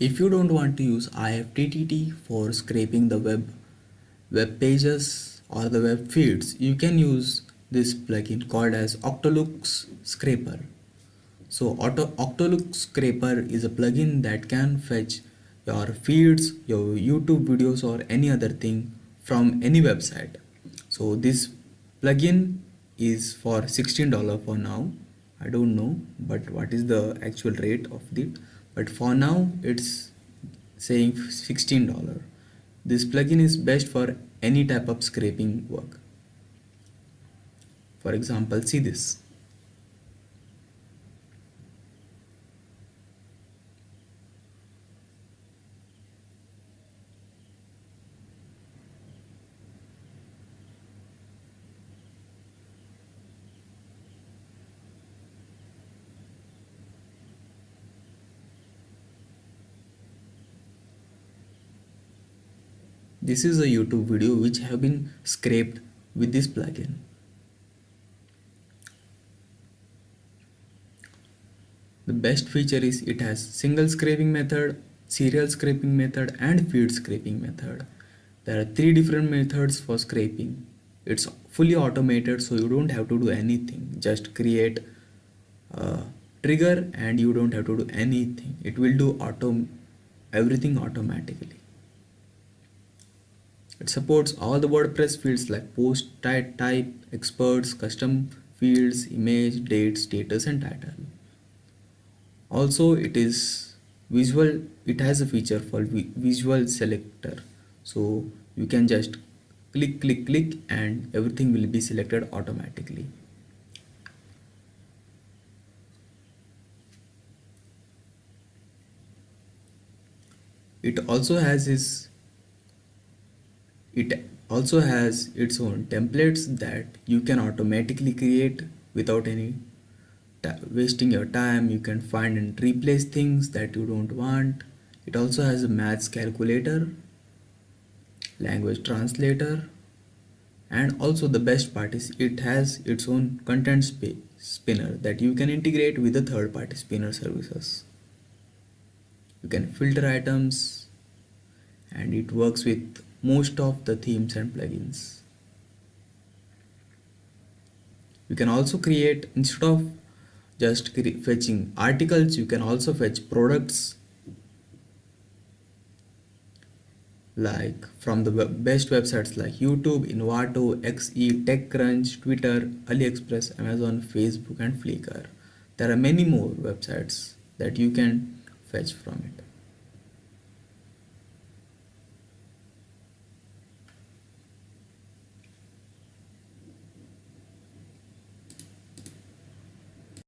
If you don't want to use IFTTT for scraping the web pages or the web feeds, you can use this plugin called as Octolooks Scraper. So Octolooks Scraper is a plugin that can fetch your feeds, your YouTube videos or any other thing from any website. So this plugin is for $16 for now. I don't know but what is the actual rate of it, but for now it's saying $16. This plugin is best for any type of scraping work. For example, see this. This is a YouTube video which have been scraped with this plugin. The best feature is it has single scraping method, serial scraping method and feed scraping method. There are 3 different methods for scraping. It's fully automated, so you don't have to do anything. Just create a trigger and you don't have to do anything. It will do everything automatically. It supports all the WordPress fields like post, type, experts, custom fields, image, date, status and title. Also it is visual, it has a feature called visual selector. So you can just click and everything will be selected automatically. It also has its own templates that you can automatically create without any wasting your time. You can find and replace things that you don't want. It also has a maths calculator, language translator, and also the best part is it has its own content spinner that you can integrate with the third-party spinner services. You can filter items and it works with most of the themes and plugins. You can also create, instead of just fetching articles, you can also fetch products like from the best websites like YouTube, Invato, XE, TechCrunch, Twitter, AliExpress, Amazon, Facebook and Flickr. There are many more websites that you can fetch from it.